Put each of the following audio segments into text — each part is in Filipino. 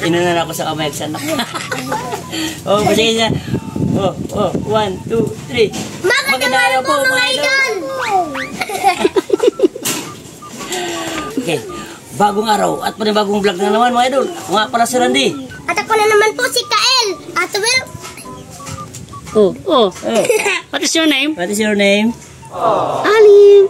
Inunan ako sa kamay sa anak. Oh, pasingin niya. Oh, 1, 2, 3. Magandang araw po mga idol. Okay, bagong araw at panibagong vlog na naman mga idol. Mga pala si Randy. At ako na naman po si Kael. At Will. What is your name? What is your name? Alim.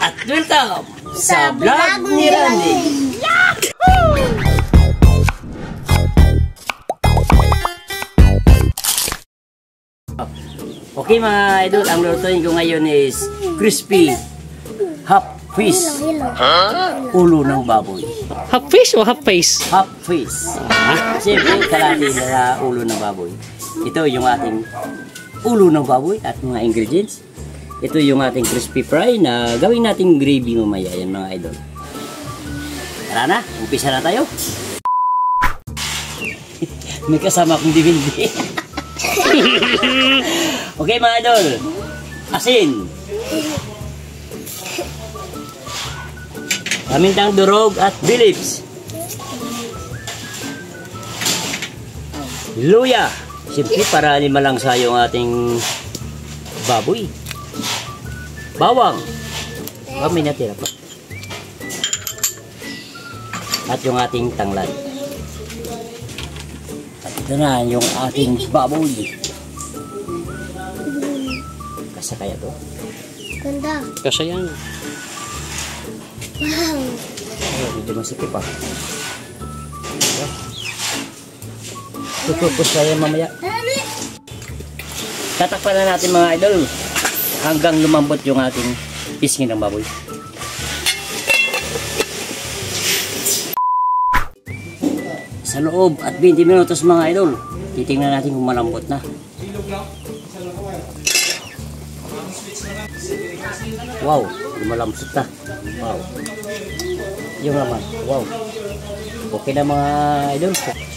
At welcome sa vlog ni Randy. Okay mga idol, ang lutuin ko ngayon is crispy half fish. Ulo ng baboy. Half fish or half face? Half fish. Siyempre, kalahati sa ulo ng baboy. Ito yung ating ulo ng baboy at mga ingredients. Ito yung ating crispy fry na gawin nating gravy mamaya. Yan mga idol. Tara na, umpisa na tayo. May kasama akong DVD. Okay mga idol, asin, pamintang durog at bilips, luya, siyempre para lima lang sa yung ating baboy, bawang, may natira pa, at yung ating tanglad. Ito na yung ating baboy. Kasa kaya to? Ganda. Kasi yan. Wow. Oh, medyo masipip pa. Tutupos tayo mamaya. Tatakpan na natin mga idol hanggang lumambot yung ating pisngin ng baboy. Sa loob at 20 minutos mga idol, titingnan natin kung malambot na. Wow, lumalambot na. Wow. Yung naman, wow. Okay na mga idol.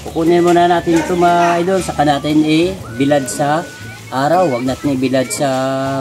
Kukunin muna natin ito mga idol. Saka natin bilad sa araw. Huwag natin ibilad sa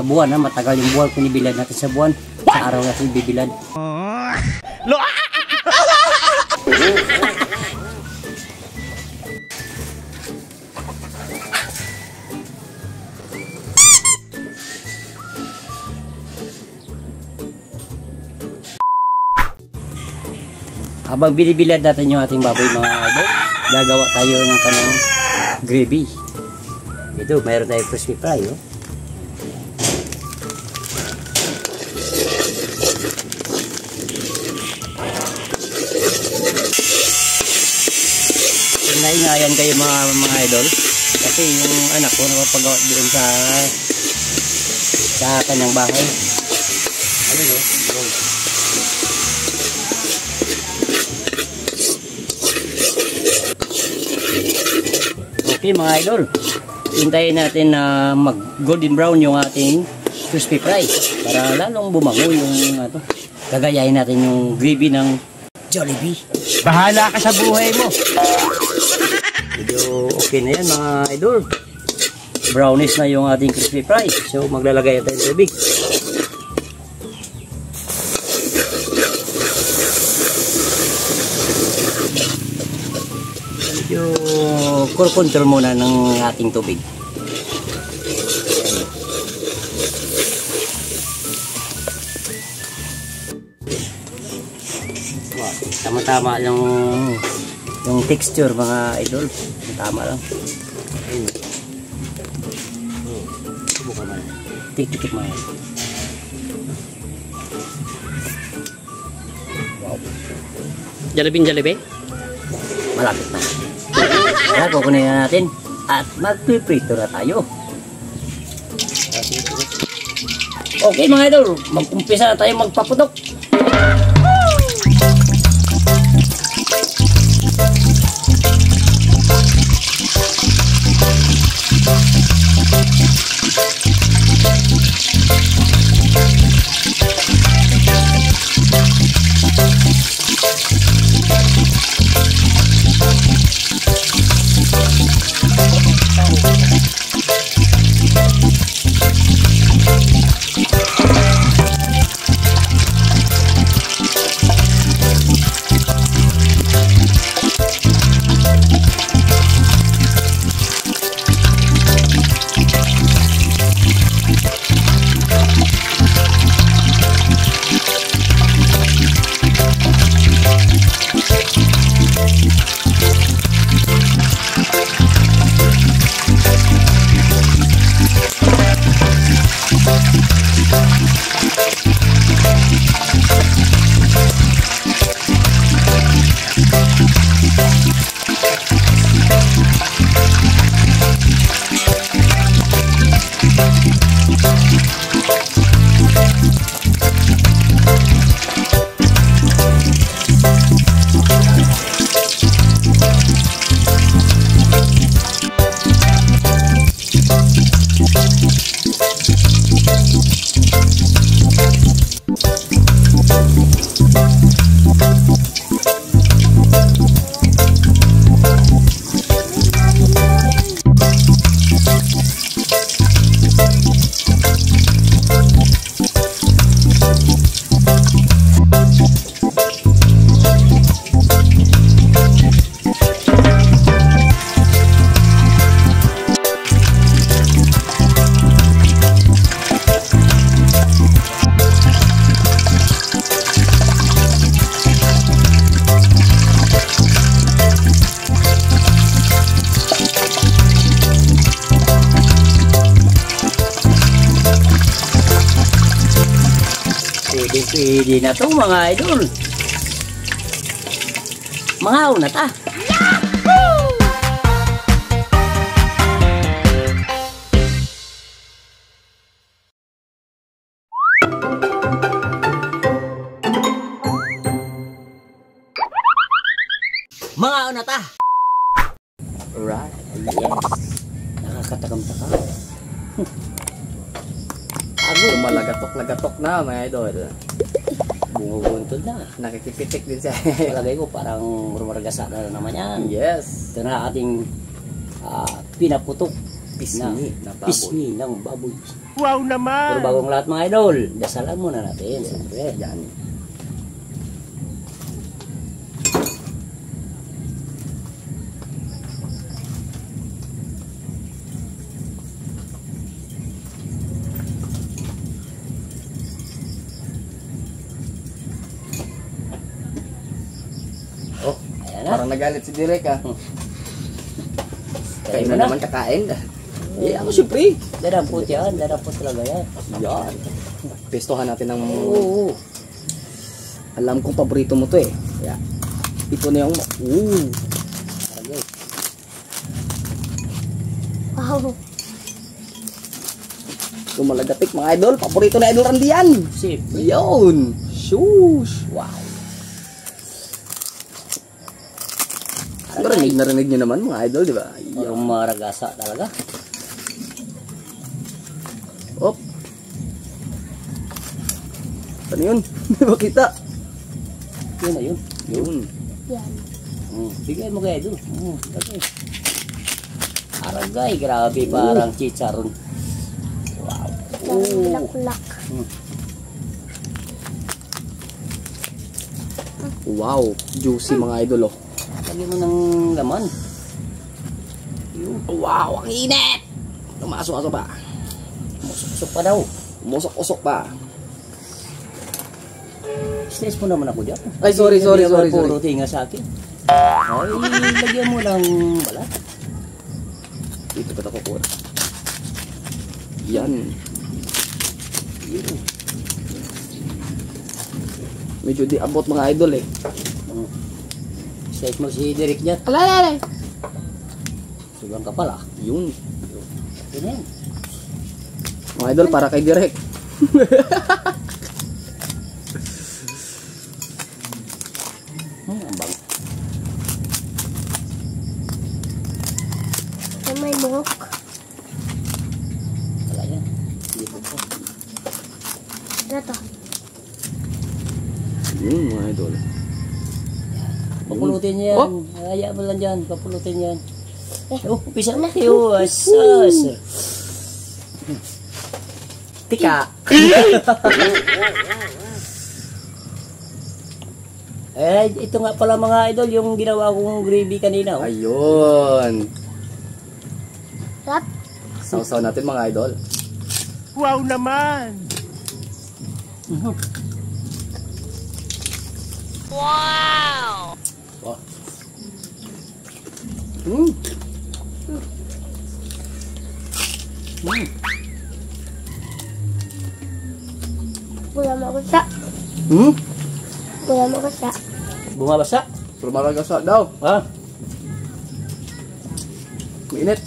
buwan. Ha? Matagal yung buwan kung ibilad natin sa buwan. Sa araw natin bibilad. Habang binibilad natin yung ating baboy mga idol, gagawa tayo ng kanang gravy. Ito, mayroon tayong crispy fry. Oh. Naingayan kayo mga idol. Kasi yung anak ko nakapagawa doon sa kanyang bahay. Ano no? Okay mga idol, hintayin natin na mag golden brown yung ating crispy fry para lalong bumango yung gagayahin natin yung gravy ng Jollibee. Bahala ka sa buhay mo. Medyo okay na yan mga idol. Brownish na yung ating crispy fry. So maglalagay tayo ng tubig. Medyo control muna ng ating tubig. Wow, tama-tama yung texture mga idol. Tama lang. Subukan mo. Tik-tik mo. Wow. Jollibee? Malapit na. Kaya kukunin na natin at magpiprito na tayo. Okay mga idol, mag-umpisa na tayo magpaputok. Pwede na to mga idol. Mga una ta. Mga una ta. Alright, yes. Nakakatakam-takam. Ago, malagatok-lagatok na mga idol. Bumubuntod na. Nakikipitik din siya. Palagay ko parang rumaragasa na naman yan. Yes. Ito na ating pinaputok Pisngi na baboy. pisngi ng baboy. Wow naman! Pero bagong lahat mga idol, dasalan muna natin. Siyempre. Yan. Oh, ayan na. Parang nagalit si Direk ah. Kayo Kain na na. naman kakain. Eh, ako syempre. Dadampot yan, dadampot talaga yan. Yan. Pestohan natin ng... Oo. Alam kong paborito mo to eh. Yeah. Ito na yung... Tagay. Wow. Lumalagatik mga idol. Paborito na idol Randy yan. Siyempre. Yun. Shush. Wow. Narinig nyo naman mga idol, di ba? Parang maragasa talaga. Op. Ano yun? Di ba kita? Yun na yun. Yun. Yan. Bigay mo kaya doon. Okay. Aragay, grabe parang chicharon. Wow. Bulak-bulak. Wow. Juicy mga idol oh. Lagyan mo ng laman. Yun. Wow, ang init! Tumasok-asok pa. Musok pa daw. Umusok-usok pa. Stress mo naman ako dyan. Ay, sorry. Puro tinga sa akin. Ay, lagyan mo ng balat. Dito pa ako kuha. Yan. Yun. Medyo di abot mga idol eh. Stress mo si Derek dyan. Alay! Sugang ka pala. Yun. Yun yan. Mga idol, para kay Direk. Ang bango. Yan may buhok. Wala yan. Hindi po po. Ano to? Yun mga idol. Papulutin niya yan. Oh. Hayaan mo lang dyan. Papulutin yan. Eh, Oh, umpisa na kayo. Asas. Tika. Eh, ito nga pala mga idol, yung ginawa kong gravy kanina. Oh. Ayun. Sarap. Sausaw natin mga idol. Wow naman! Oh. Wala mo siya. Wala mo siya. Bumabasa. Lumalagasa daw. Ha? Mainit.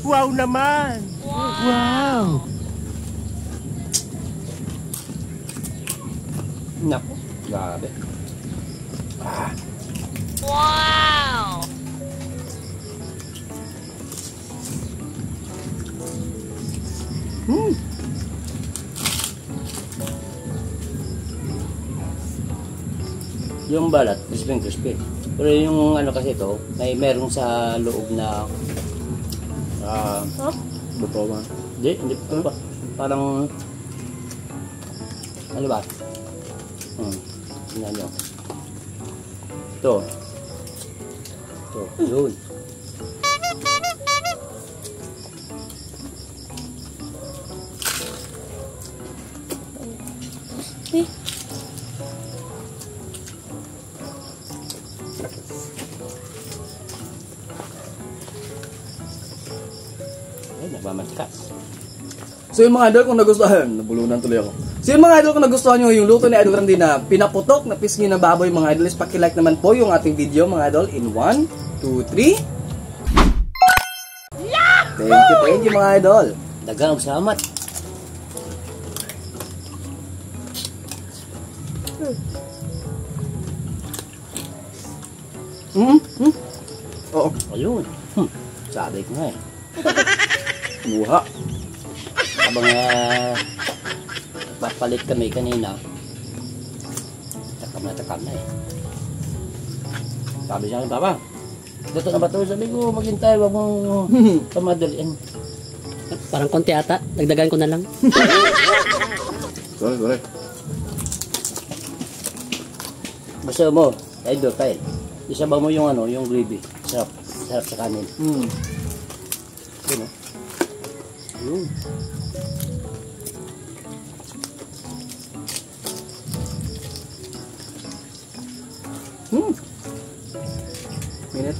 Wow naman! Wow! Naku. Grabe. Yung balat, crispy. Pero yung ano kasi ito, may merong sa loob na Buto ba? hindi pa. Parang ano ba? Tingnan nyo. Ito. Yun. nagmamantika. So yung mga idol, kung nagustuhan, nabulunan tuloy ako. So yung mga idol, kung nagustuhan nyo yung luto ni Idol Randy na pinaputok na pisngi na baboy, mga idol, is paki-like naman po yung ating video, mga idol, in 1, 2, 3. Thank you mga idol. Dagang salamat. Oo, Ayun. Sabi ko nga eh. buha. Habang papalit kami kanina, takam na eh. Sabi siya, Papa, dito na ba ito? Sabi ko, maghintay, wag mong pamadaliin. Parang konti ata. Dagdagan ko na lang. Sorry. Basta mo, idol, tayo. Isabaw mo yung ano, yung gravy. Sarap sa kanin. Yun o. Yun. Minute.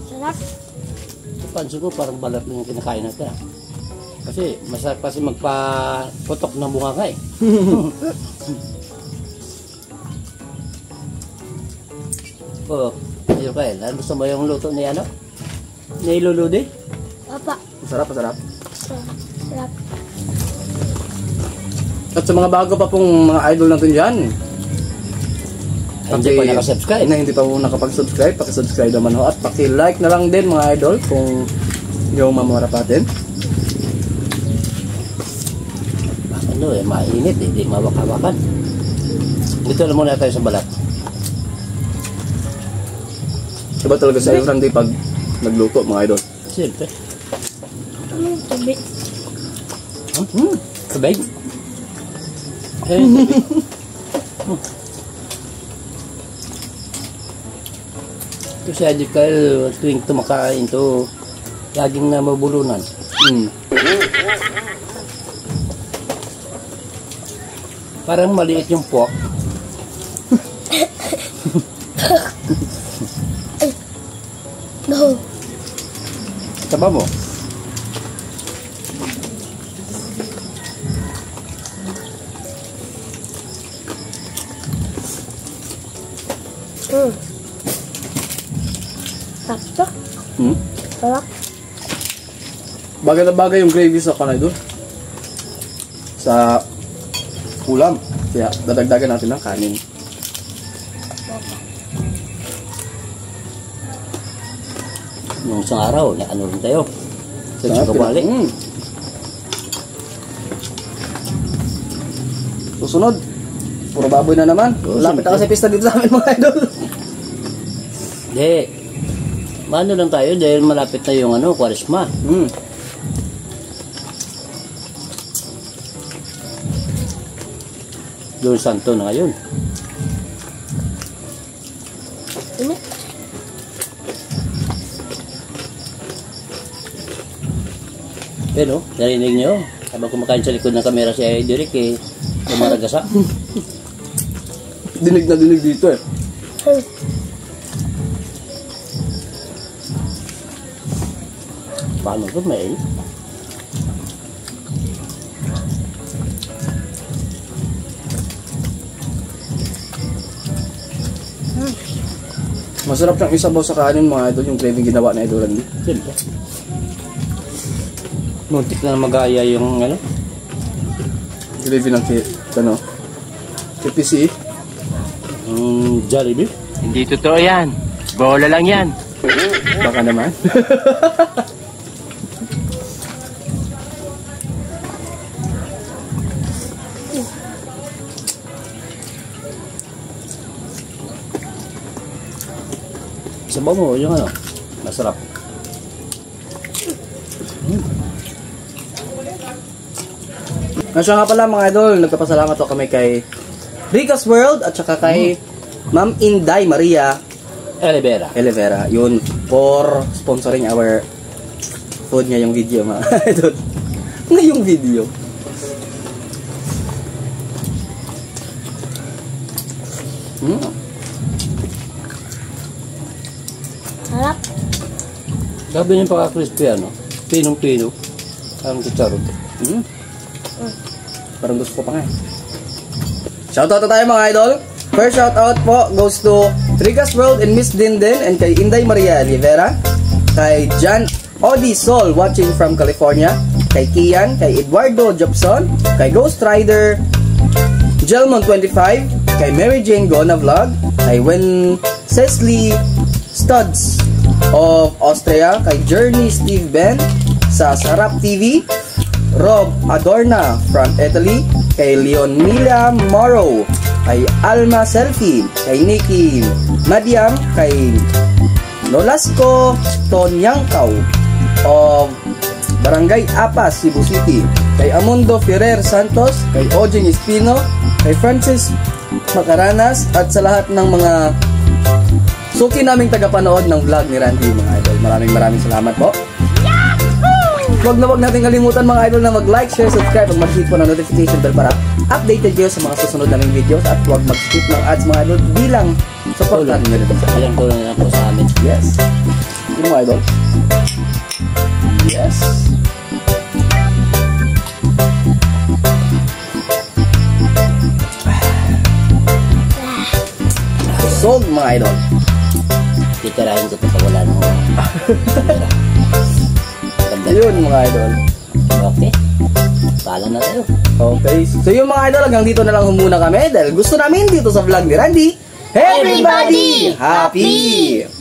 Sarap. Pansin ko parang balat yung kinakain natin. Kasi masarap kasi magpaputok ng bunga ka eh. Oh, ayun kayo. Gusto mo yung luto ni ano? Ni Luludi? Papa. Masarap. Sarap. At sa mga bago pa pong mga idol natin dyan, Hindi pa nakasubscribe. na hindi pa po nakapag-subscribe, paki-subscribe naman ho. At paki-like na lang din mga idol kung yung mamura natin. Ano eh, mainit eh. Hindi mawakawakan. Dito lang muna tayo sa balat. Diba talaga sa Randy pag nagluto mga idol? Siyempre. Tabi. Kabay. Eh, kabay. Kasi adik kayo tuwing tumakain to, laging na mabulunan. Parang maliit yung pork. No. Taba mo? Sakto. Sarap. Bagay na bagay yung gravy sa kanay doon. Sa ulam. Kaya dadagdagan natin ng kanin. Nung isang araw, ano rin tayo? Sa Sarap, Chikabali. Susunod, puro baboy na naman. Lapit na kasi pista dito sa amin mga idol. Hindi. Maano lang tayo dahil malapit na yung ano, Kwaresma. Doon Santo na ngayon. Ini. Pero, narinig nyo, habang kumakain sa likod ng kamera si Derek eh, umaragasa. Dinig na dinig dito eh. Paano ito, Mael? Masarap siyang isabaw sa kanin mga idol, yung gravy ginawa na Idol Randy. Siyempre. Muntik na magaya yung ano, Gravy ng KPC. Jollibee. Hindi totoo yan. Bola lang yan. Baka naman. Sabaw mo, yung ano, masarap. Siya nga pala mga idol, nagpapasalamat ako kami kay Rica's World at saka kay Ma'am Inday Maria Elevera. Yun, for sponsoring our food ngayong video mga idol. Ngayong video. Sarap. Sabi niyo pagka-crispy ano? Pinong-pino. Parang kutsaro. Parang gusto ko pa nga. Shoutout na tayo mga idol. First shoutout po goes to Ricas World and Miss Dinden and kay Inday Maria Rivera. Kay John Odi Sol watching from California. Kay Kian, kay Eduardo Jobson, kay Ghost Rider Gelmon 25, kay Mary Jane Gona Vlog, kay Wencesly Studs of Austria, kay Journey Steve Ben sa Sarap TV, Rob Adorna from Italy, kay Leonila Morrow, kay Alma Selfie, kay Nikki Madiam, kay Nolasco Tonyangkaw of Barangay Apas, Cebu City, kay Amundo Ferrer Santos, kay Ojing Espino, kay Francis Macaranas, at sa lahat ng mga suki naming tagapanood ng vlog ni Randy mga idol. Maraming salamat po. Huwag natin kalimutan mga idol na mag-like, share, subscribe at mag-hit po ng notification bell para updated kayo sa mga susunod naming videos at huwag mag-skip ng ads mga idol bilang support natin nyo rin. Alam ko na po sa amin. Yes. Yun mga idol. Yes. Sold mga idol. Titirahin ko ito pag wala nang Yun mga idol. Okay. Paalam na tayo. Okay. So yung mga idol, hanggang dito na lang muna kami dahil gusto namin dito sa vlog ni Randy. Everybody happy!